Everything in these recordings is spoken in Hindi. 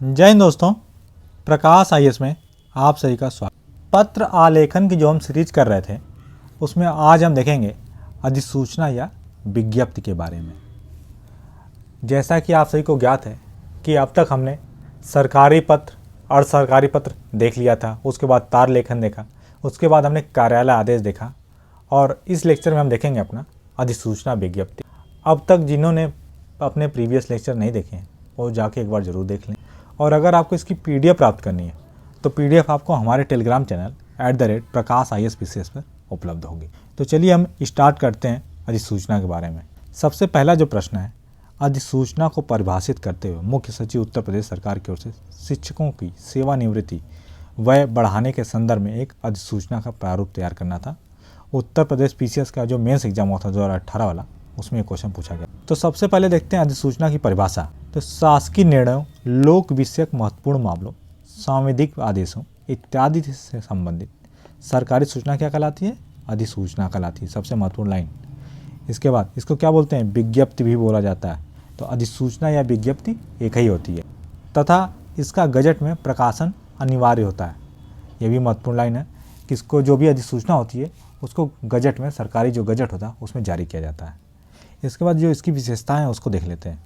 जय हिंद दोस्तों, प्रकाश आईएएस में आप सभी का स्वागत। पत्र आलेखन की जो हम सीरीज कर रहे थे उसमें आज हम देखेंगे अधिसूचना या विज्ञप्ति के बारे में। जैसा कि आप सभी को ज्ञात है कि अब तक हमने सरकारी पत्र और सरकारी पत्र देख लिया था, उसके बाद तार लेखन देखा, उसके बाद हमने कार्यालय आदेश देखा और इस लेक्चर में हम देखेंगे अपना अधिसूचना विज्ञप्ति। अब तक जिन्होंने अपने प्रीवियस लेक्चर नहीं देखे हैं वो जाके एक बार ज़रूर देख लें। और अगर आपको इसकी पीडीएफ प्राप्त करनी है तो पीडीएफ आपको हमारे टेलीग्राम चैनल @प्रकाश IAS PCS पर उपलब्ध होगी। तो चलिए हम स्टार्ट करते हैं अधिसूचना के बारे में। सबसे पहला जो प्रश्न है, अधिसूचना को परिभाषित करते हुए मुख्य सचिव उत्तर प्रदेश सरकार की ओर से शिक्षकों की सेवानिवृत्ति वय बढ़ाने के संदर्भ में एक अधिसूचना का प्रारूप तैयार करना था। उत्तर प्रदेश PCS का जो मेंस एग्जाम हुआ था 2018 वाला, उसमें एक क्वेश्चन पूछा गया। तो सबसे पहले देखते हैं अधिसूचना की परिभाषा। तो शासकीय निर्णयों, लोक विषयक महत्वपूर्ण मामलों, सांविधिक आदेशों इत्यादि से संबंधित सरकारी सूचना क्या कहलाती है? अधिसूचना कहलाती है। सबसे महत्वपूर्ण लाइन। इसके बाद इसको क्या बोलते हैं? विज्ञप्ति भी बोला जाता है। तो अधिसूचना या विज्ञप्ति एक ही होती है तथा इसका गजट में प्रकाशन अनिवार्य होता है। यह भी महत्वपूर्ण लाइन है कि इसको जो भी अधिसूचना होती है उसको गजट में, सरकारी जो गजट होता है उसमें जारी किया जाता है। इसके बाद जो इसकी विशेषताएं हैं उसको देख लेते हैं।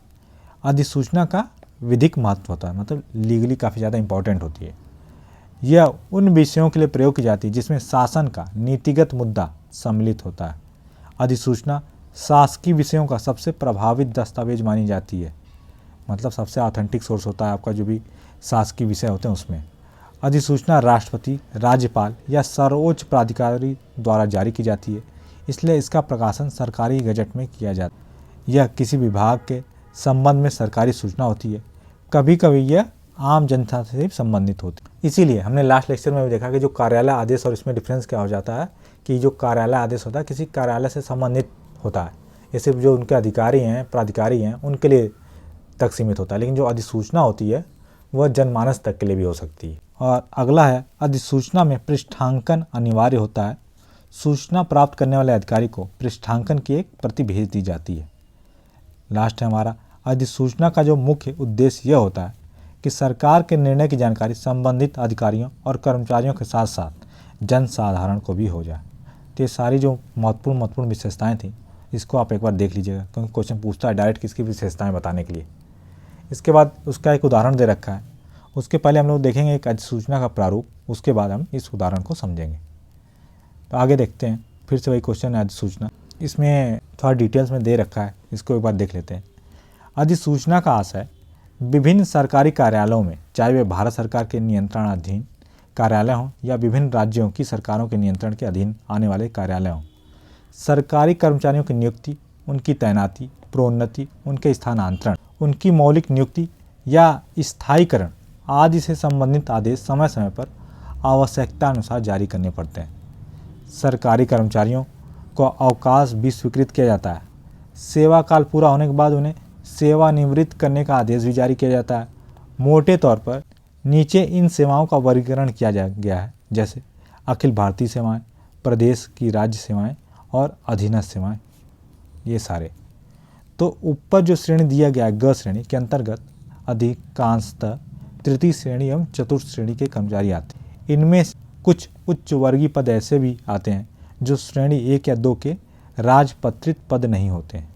अधिसूचना का विधिक महत्व होता है, मतलब लीगली काफ़ी ज़्यादा इंपॉर्टेंट होती है। यह उन विषयों के लिए प्रयोग की जाती है जिसमें शासन का नीतिगत मुद्दा सम्मिलित होता है। अधिसूचना शासकीय विषयों का सबसे प्रभावित दस्तावेज मानी जाती है, मतलब सबसे ऑथेंटिक सोर्स होता है आपका जो भी शासकीय विषय होते हैं उसमें। अधिसूचना राष्ट्रपति, राज्यपाल या सर्वोच्च प्राधिकारी द्वारा जारी की जाती है, इसलिए इसका प्रकाशन सरकारी गजट में किया जाता है। यह किसी विभाग के संबंध में सरकारी सूचना होती है। कभी कभी यह आम जनता से संबंधित होती है। इसीलिए हमने लास्ट लेक्चर में भी देखा कि जो कार्यालय आदेश और इसमें डिफरेंस क्या हो जाता है कि जो कार्यालय आदेश होता है किसी कार्यालय से संबंधित होता है, ये सिर्फ जो उनके अधिकारी हैं, प्राधिकारी हैं, उनके लिए तक सीमित होता है। लेकिन जो अधिसूचना होती है वह जनमानस तक के लिए भी हो सकती है। और अगला है, अधिसूचना में पृष्ठांकन अनिवार्य होता है। सूचना प्राप्त करने वाले अधिकारी को पृष्ठांकन की एक प्रति भेज दी जाती है। लास्ट है हमारा, अधिसूचना का जो मुख्य उद्देश्य यह होता है कि सरकार के निर्णय की जानकारी संबंधित अधिकारियों और कर्मचारियों के साथ साथ जन साधारण को भी हो जाए। तो ये सारी जो महत्वपूर्ण विशेषताएं थी इसको आप एक बार देख लीजिएगा, क्योंकि क्वेश्चन पूछता है डायरेक्ट किसकी विशेषताएं बताने के लिए। इसके बाद उसका एक उदाहरण दे रखा है। उसके पहले हम लोग देखेंगे एक अधिसूचना का प्रारूप, उसके बाद हम इस उदाहरण को समझेंगे। तो आगे देखते हैं, फिर से वही क्वेश्चन है अधिसूचना। इसमें थोड़ा डिटेल्स में दे रखा है, इसको एक बार देख लेते हैं। अधिसूचना का आशय विभिन्न सरकारी कार्यालयों में, चाहे वे भारत सरकार के नियंत्रणाधीन कार्यालय हों या विभिन्न राज्यों की सरकारों के नियंत्रण के अधीन आने वाले कार्यालय हों, सरकारी कर्मचारियों की नियुक्ति, उनकी तैनाती, प्रोन्नति, उनके स्थानांतरण, उनकी मौलिक नियुक्ति या स्थायीकरण आदि से संबंधित आदेश समय समय पर आवश्यकता अनुसार जारी करने पड़ते हैं। सरकारी कर्मचारियों को अवकाश भी स्वीकृत किया जाता है। सेवा काल पूरा होने के बाद उन्हें सेवानिवृत्त करने का आदेश भी जारी किया जाता है। मोटे तौर पर नीचे इन सेवाओं का वर्गीकरण किया गया है, जैसे अखिल भारतीय सेवाएं, प्रदेश की राज्य सेवाएं और अधीनस्थ सेवाएं, ये सारे। तो ऊपर जो श्रेणी दिया गया है ग श्रेणी के अंतर्गत अधिकांशतः तृतीय श्रेणी एवं चतुर्थ श्रेणी के कर्मचारी आते हैं। इनमें कुछ उच्च वर्गीय पद ऐसे भी आते हैं जो श्रेणी 1 या 2 के राजपत्रित पद नहीं होते हैं।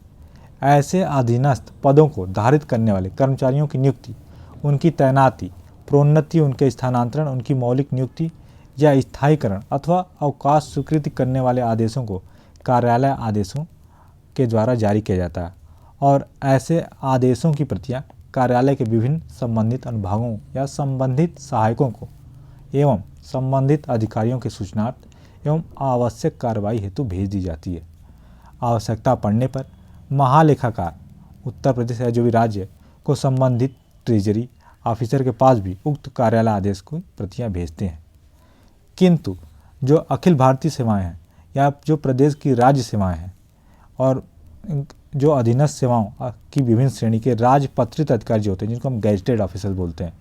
ऐसे अधीनस्थ पदों को धारित करने वाले कर्मचारियों की नियुक्ति, उनकी तैनाती, प्रोन्नति, उनके स्थानांतरण, उनकी मौलिक नियुक्ति या स्थायीकरण अथवा अवकाश स्वीकृति करने वाले आदेशों को कार्यालय आदेशों के द्वारा जारी किया जाता है और ऐसे आदेशों की प्रतियां कार्यालय के विभिन्न संबंधित अनुभागों या संबंधित सहायकों को एवं संबंधित अधिकारियों के सूचनार्थ एवं आवश्यक कार्रवाई हेतु भेज दी जाती है। आवश्यकता पड़ने पर महालेखाकार उत्तर प्रदेश या जो भी राज्य को संबंधित ट्रेजरी ऑफिसर के पास भी उक्त कार्यालय आदेश को प्रतियां भेजते हैं। किंतु जो अखिल भारतीय सेवाएं हैं या जो प्रदेश की राज्य सेवाएं हैं और जो अधीनस्थ सेवाओं की विभिन्न श्रेणी के राजपत्रित अधिकारी जो होते हैं, जिनको हम गैजेटेड ऑफिसर बोलते हैं,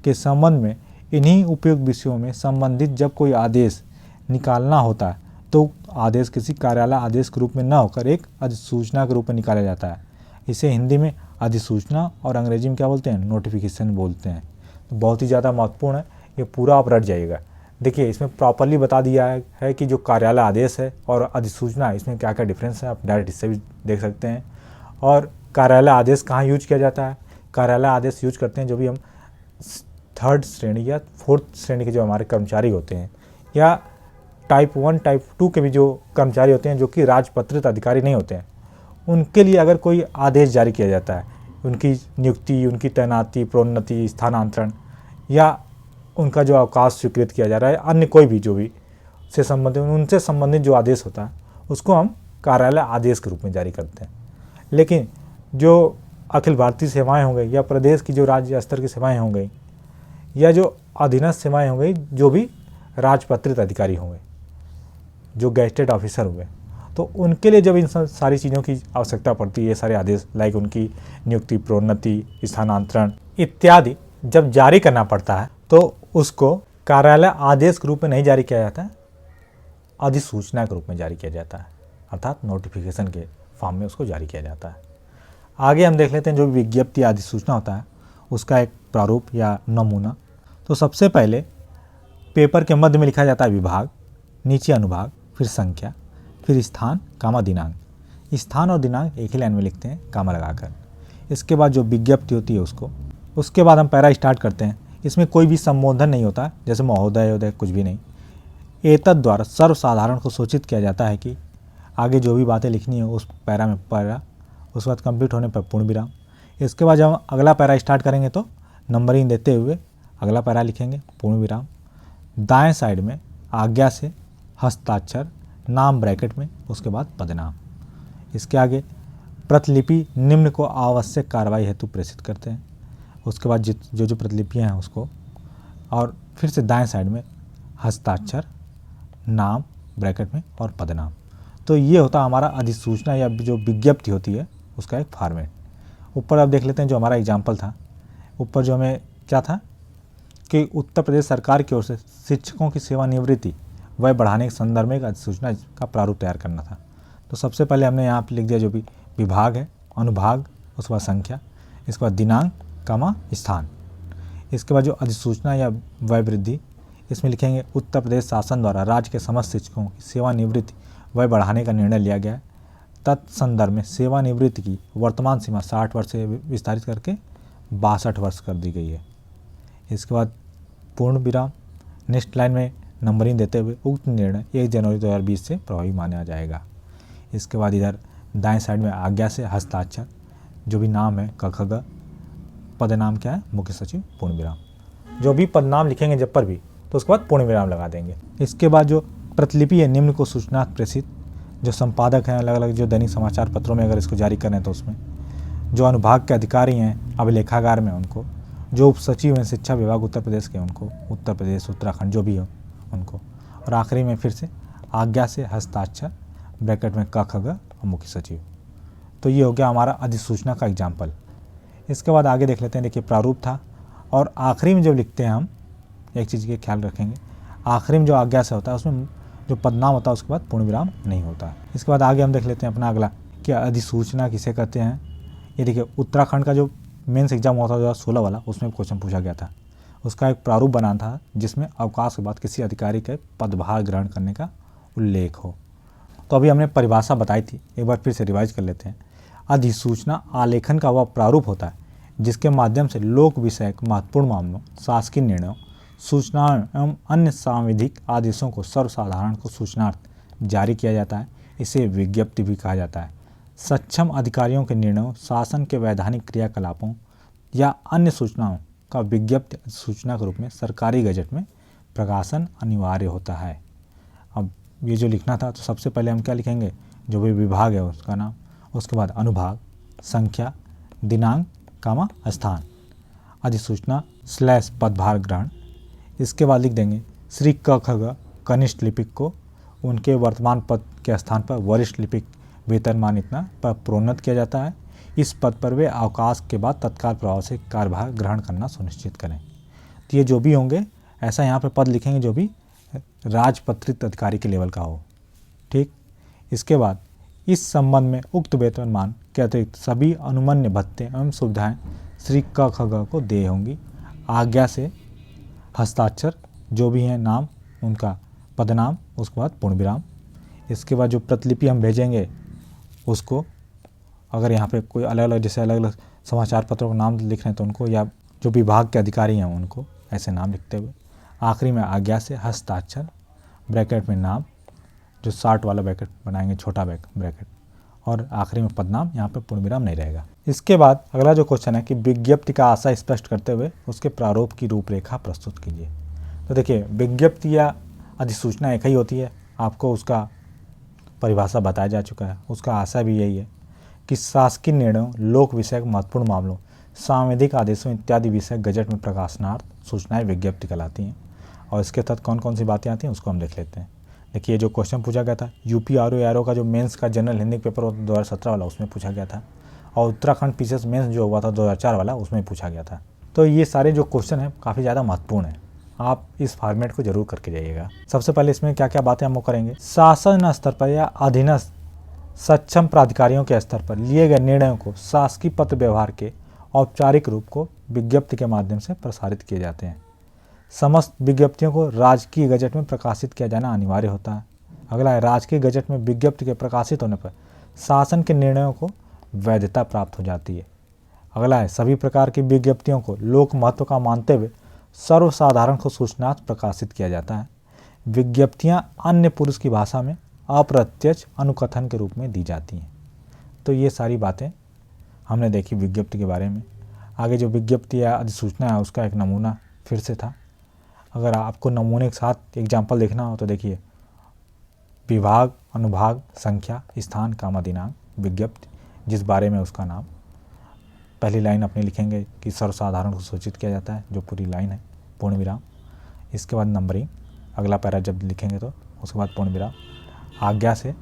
के संबंध में इन्हीं उपयुक्त विषयों में संबंधित जब कोई आदेश निकालना होता है तो आदेश किसी कार्यालय आदेश के रूप में न होकर एक अधिसूचना के रूप में निकाला जाता है। इसे हिंदी में अधिसूचना और अंग्रेजी में क्या बोलते हैं? नोटिफिकेशन बोलते हैं। तो बहुत ही ज़्यादा महत्वपूर्ण है, ये पूरा आप रट जाइएगा। देखिए इसमें प्रॉपरली बता दिया है कि जो कार्यालय आदेश है और अधिसूचना इसमें क्या क्या डिफरेंस है, आप डायरेक्ट इससे भी देख सकते हैं। और कार्यालय आदेश कहाँ यूज किया जाता है, कार्यालय आदेश यूज करते हैं जो भी हम 3rd श्रेणी या 4th श्रेणी के जो हमारे कर्मचारी होते हैं, या टाइप 1 टाइप 2 के भी जो कर्मचारी होते हैं जो कि राजपत्रित अधिकारी नहीं होते हैं, उनके लिए अगर कोई आदेश जारी किया जाता है, उनकी नियुक्ति, उनकी तैनाती, प्रोन्नति, स्थानांतरण या उनका जो अवकाश स्वीकृत किया जा रहा है, अन्य कोई भी जो भी से संबंधित उनसे संबंधित जो आदेश होता है उसको हम कार्यालय आदेश के रूप में जारी करते हैं। लेकिन जो अखिल भारतीय सेवाएं हो गई या प्रदेश की जो राज्य स्तर की सेवाएं हो गई या जो अधीनस्थ सेवाएं हो गई, जो भी राजपत्रित अधिकारी होंगे, जो गैजेटेड ऑफिसर हुए, तो उनके लिए जब इन सारी चीज़ों की आवश्यकता पड़ती है, ये सारे आदेश लाइक उनकी नियुक्ति, प्रोन्नति, स्थानांतरण इत्यादि जब जारी करना पड़ता है, तो उसको कार्यालय आदेश के रूप में नहीं जारी किया जाता है, अधिसूचना के रूप में जारी किया जाता है, अर्थात नोटिफिकेशन के फॉर्म में उसको जारी किया जाता है। आगे हम देख लेते हैं जो विज्ञप्ति अधिसूचना होता है उसका एक प्रारूप या नमूना। तो सबसे पहले पेपर के मध्य में लिखा जाता है विभाग, नीचे अनुभाग, फिर संख्या, फिर स्थान, कामा दिनांक। स्थान और दिनांक एक ही लाइन में लिखते हैं कामा लगाकर। इसके बाद जो विज्ञप्ति होती है उसके बाद हम पैरा स्टार्ट करते हैं। इसमें कोई भी संबोधन नहीं होता, जैसे महोदय कुछ भी नहीं। एतद द्वारा सर्वसाधारण को सूचित किया जाता है कि आगे जो भी बातें लिखनी है उस पैरा में पैरा, उसके बाद कंप्लीट होने पर पूर्ण विराम। इसके बाद जब हम अगला पैरा स्टार्ट करेंगे तो नंबरिंग देते हुए अगला पैरा लिखेंगे, पूर्ण विराम। दाएं साइड में आज्ञा से हस्ताक्षर, नाम ब्रैकेट में, उसके बाद पदनाम। इसके आगे प्रतिलिपि निम्न को आवश्यक कार्रवाई हेतु प्रेषित करते हैं। उसके बाद जो प्रतिलिपियाँ हैं उसको, और फिर से दाएं साइड में हस्ताक्षर, नाम ब्रैकेट में और पदनाम। तो ये होता हमारा अधिसूचना या जो विज्ञप्ति होती है उसका एक फॉर्मेट। ऊपर आप देख लेते हैं जो हमारा एग्जाम्पल था, ऊपर जो हमें क्या था कि उत्तर प्रदेश सरकार की ओर से शिक्षकों की सेवानिवृत्ति वय बढ़ाने के संदर्भ में एक अधिसूचना का प्रारूप तैयार करना था। तो सबसे पहले हमने यहाँ पर लिख दिया जो भी विभाग है, अनुभाग, उसके बाद संख्या, इसके बाद दिनांक, कामा स्थान। इसके बाद जो अधिसूचना या वय वृद्धि, इसमें लिखेंगे उत्तर प्रदेश शासन द्वारा राज्य के समस्त शिक्षकों की सेवानिवृत्ति वय बढ़ाने का निर्णय लिया गया है। तत्संदर्भ में सेवानिवृत्ति की वर्तमान सीमा 60 वर्ष से विस्तारित करके 62 वर्ष कर दी गई है। इसके बाद पूर्ण विराम। नेक्स्ट लाइन में नंबरिंग देते हुए उक्त निर्णय 1 जनवरी 2020 से प्रभावी माना जाएगा। इसके बाद इधर दाएं साइड में आज्ञा से हस्ताक्षर, जो भी नाम है क, पदनाम क्या है, मुख्य सचिव, पूर्ण विराम। जो भी पदनाम लिखेंगे जब पर भी तो उसके बाद पूर्ण विराम लगा देंगे। इसके बाद जो प्रतिलिपि है निम्न को सूचना प्रेषित, जो संपादक हैं अलग अलग जो दैनिक समाचार पत्रों में अगर इसको जारी करें तो उसमें, जो अनुभाग के अधिकारी हैं अभिलेखागार में उनको, जो उप सचिव हैं शिक्षा विभाग उत्तर प्रदेश के उनको, उत्तर प्रदेश उत्तराखंड जो भी हो उनको, और आखिरी में फिर से आज्ञा से हस्ताक्षर ब्रैकेट में क, ख, ग और मुख्य सचिव। तो ये हो गया हमारा अधिसूचना का एग्जाम्पल। इसके बाद आगे देख लेते हैं। देखिए प्रारूप था, और आखिरी में जब लिखते हैं हम एक चीज़ के ख्याल रखेंगे, आखिरी में जो आज्ञा से होता है उसमें जो पदनाम होता है उसके बाद पूर्ण विराम नहीं होता है। इसके बाद आगे हम देख लेते हैं अपना अगला कि अधिसूचना किसे कहते हैं। ये देखिए उत्तराखंड का जो मेंस एग्जाम हुआ था 2016 वाला, उसमें क्वेश्चन पूछा गया था। उसका एक प्रारूप बना था जिसमें अवकाश के बाद किसी अधिकारी के पदभार ग्रहण करने का उल्लेख हो। तो अभी हमने परिभाषा बताई थी, एक बार फिर से रिवाइज कर लेते हैं। अधिसूचना आलेखन का वह प्रारूप होता है जिसके माध्यम से लोक विषयक महत्वपूर्ण मामलों, शासकीय निर्णयों, सूचनाओं एवं अन्य सांविधिक आदेशों को सर्वसाधारण को सूचनार्थ जारी किया जाता है। इसे विज्ञप्ति भी कहा जाता है। सक्षम अधिकारियों के निर्णयों, शासन के वैधानिक क्रियाकलापों या अन्य सूचनाओं का विज्ञप्ति सूचना के रूप में सरकारी गजट में प्रकाशन अनिवार्य होता है। अब ये जो लिखना था तो सबसे पहले हम क्या लिखेंगे, जो भी विभाग है उसका नाम, उसके बाद अनुभाग, संख्या, दिनांक, कामा स्थान, अधिसूचना / पदभार ग्रहण। इसके बाद लिख देंगे श्री क, ख, ग कनिष्ठ लिपिक को उनके वर्तमान पद के स्थान पर वरिष्ठ लिपिक वेतनमान इतना पर प्रोन्नत किया जाता है। इस पद पर वे अवकाश के बाद तत्काल प्रभाव से कार्यभार ग्रहण करना सुनिश्चित करें। तो ये जो भी होंगे ऐसा यहाँ पे पद लिखेंगे जो भी राजपत्रित अधिकारी के लेवल का हो। ठीक, इसके बाद इस संबंध में उक्त वेतनमान के अतिरिक्त सभी अनुमन्य भत्ते एवं सुविधाएं श्री क, ख, ग को देय होंगी। आज्ञा से हस्ताक्षर जो भी हैं नाम उनका पदनाम, उसके बाद पूर्ण विराम। इसके बाद जो प्रतिलिपि हम भेजेंगे उसको अगर यहाँ पे कोई अलग अलग जैसे अलग अलग समाचार पत्रों का नाम लिख रहे हैं तो उनको, या जो विभाग के अधिकारी हैं उनको ऐसे नाम लिखते हुए, आखिरी में आज्ञा से हस्ताक्षर ब्रैकेट में नाम, जो 60 वाला ब्रैकेट बनाएंगे छोटा ब्रैकेट, और आखिरी में पदनाम, यहाँ पे पूर्ण विराम नहीं रहेगा। इसके बाद अगला जो क्वेश्चन है कि विज्ञप्ति का आशय स्पष्ट करते हुए उसके प्रारूप की रूपरेखा प्रस्तुत कीजिए। तो देखिए विज्ञप्ति या अधिसूचना एक ही होती है, आपको उसका परिभाषा बताया जा चुका है। उसका आशय भी यही है कि शासकीय निर्णयों, लोक विषयक महत्वपूर्ण मामलों, सांविधिक आदेशों इत्यादि विषय गजट में प्रकाशनार्थ सूचनाएं विज्ञप्ति कहलाती हैं। और इसके तहत कौन कौन सी बातें आती हैं उसको हम देख लेते हैं। देखिए जो क्वेश्चन पूछा गया था यूपीआरओ का जो मेंस का जनरल हिंदी पेपर हुआ था 2017 वाला, उसमें पूछा गया था, और उत्तराखंड पीसीएस मेंस जो हुआ था 2004 वाला, उसमें पूछा गया था। तो ये सारे जो क्वेश्चन हैं काफ़ी ज़्यादा महत्वपूर्ण हैं, आप इस फॉर्मेट को जरूर करके जाइएगा। सबसे पहले इसमें क्या क्या बातें हम करेंगे, शासन स्तर पर या अधीनस्थ सक्षम प्राधिकारियों के स्तर पर लिए गए निर्णयों को शासकीय पत्र व्यवहार के औपचारिक रूप को विज्ञप्ति के माध्यम से प्रसारित किए जाते हैं। समस्त विज्ञप्तियों को राजकीय गजट में प्रकाशित किया जाना अनिवार्य होता है। अगला है राजकीय गजट में विज्ञप्ति के प्रकाशित होने पर शासन के निर्णयों को वैधता प्राप्त हो जाती है। अगला है सभी प्रकार की विज्ञप्तियों को लोक महत्व का मानते हुए सर्वसाधारण को सूचनार्थ प्रकाशित किया जाता है। विज्ञप्तियां अन्य पुरुष की भाषा में अप्रत्यक्ष अनुकथन के रूप में दी जाती हैं। तो ये सारी बातें हमने देखी विज्ञप्ति के बारे में। आगे जो विज्ञप्ति या अधिसूचना है उसका एक नमूना फिर से था। अगर आपको नमूने के साथ एग्जाम्पल देखना हो तो देखिए विभाग, अनुभाग, संख्या, स्थान, कामा, दिनांक, विज्ञप्ति जिस बारे में उसका नाम। पहली लाइन अपनी लिखेंगे कि सर्वसाधारण को सूचित किया जाता है, जो पूरी लाइन है, पूर्ण विराम। इसके बाद नंबरिंग, अगला पैरा जब लिखेंगे तो उसके बाद पूर्ण विराम। आज्ञा से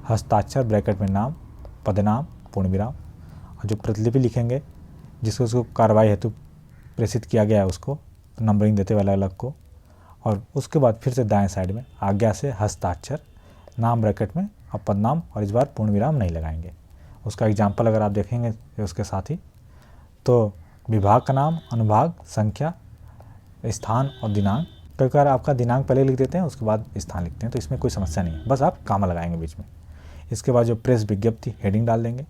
हस्ताक्षर ब्रैकेट में नाम, पदनाम, पूर्ण विराम। और जो प्रतिलिपि लिखेंगे जिसको उसको कार्रवाई हेतु प्रेषित किया गया है उसको नंबरिंग देते हुए अलग अलग को। और उसके बाद फिर से दाएं साइड में आज्ञा से हस्ताक्षर, नाम ब्रैकेट में और पदनाम, और इस बार पूर्ण विराम नहीं लगाएंगे। उसका एग्जाम्पल अगर आप देखेंगे उसके साथ ही तो विभाग का नाम, अनुभाग, संख्या, स्थान और दिनांक। कई बार आपका दिनांक पहले लिख देते हैं उसके बाद स्थान लिखते हैं, तो इसमें कोई समस्या नहीं है, बस आप कामा लगाएंगे बीच में। इसके बाद जो प्रेस विज्ञप्ति हेडिंग डाल देंगे।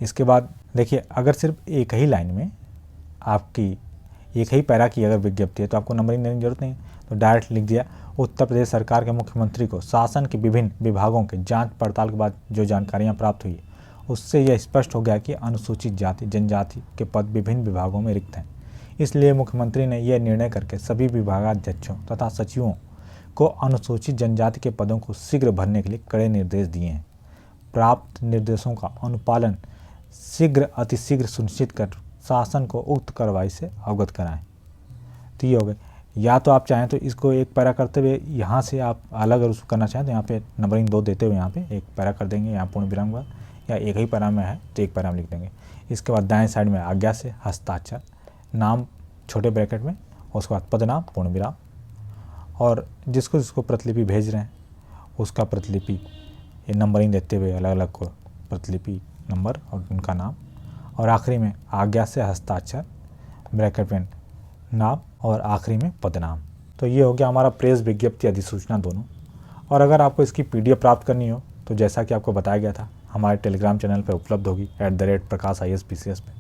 इसके बाद देखिए अगर सिर्फ एक ही लाइन में आपकी एक ही पैरा की अगर विज्ञप्ति है तो आपको नंबरिंग देने की जरूरत नहीं, तो डायरेक्ट लिख दिया उत्तर प्रदेश सरकार के मुख्यमंत्री को शासन के विभिन्न विभागों के जांच पड़ताल के बाद जो जानकारियां प्राप्त हुई उससे यह स्पष्ट हो गया कि अनुसूचित जाति जनजाति के पद विभिन्न विभागों में रिक्त हैं। इसलिए मुख्यमंत्री ने यह निर्णय करके सभी विभागाध्यक्षों तथा सचिवों को अनुसूचित जनजाति के पदों को शीघ्र भरने के लिए कड़े निर्देश दिए हैं। प्राप्त निर्देशों का अनुपालन शीघ्र अतिशीघ्र सुनिश्चित कर शासन को उक्त कार्रवाई से अवगत कराएं। तो ये हो गए। या तो आप चाहें तो इसको एक पैरा करते हुए यहाँ से आप अलग अगर उसको करना चाहें तो यहाँ पे नंबरिंग 2 देते हुए यहाँ पे एक पैरा कर देंगे, यहाँ पूर्ण विराम हुआ, या एक ही पैरा में है तो एक पैरा में लिख देंगे। इसके बाद दाएं साइड में आज्ञा से हस्ताक्षर, नाम छोटे ब्रैकेट में, उसके बाद पदनाम, पूर्ण विराम, और जिसको प्रतिलिपि भेज रहे हैं उसका प्रतिलिपि ये नंबरिंग देते हुए अलग अलग को प्रतिलिपि नंबर और उनका नाम, और आखिरी में आज्ञा से हस्ताक्षर ब्रैकेट में नाम और आखिरी में पदनाम। तो ये हो गया हमारा प्रेस विज्ञप्ति अधिसूचना दोनों। और अगर आपको इसकी PDF प्राप्त करनी हो तो जैसा कि आपको बताया गया था हमारे टेलीग्राम चैनल पर उपलब्ध होगी @प्रकाश IAS PCS पे।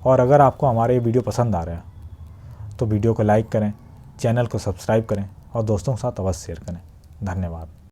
और अगर आपको हमारे ये वीडियो पसंद आ रहा है तो वीडियो को लाइक करें, चैनल को सब्सक्राइब करें और दोस्तों के साथ अवश्य शेयर करें। धन्यवाद।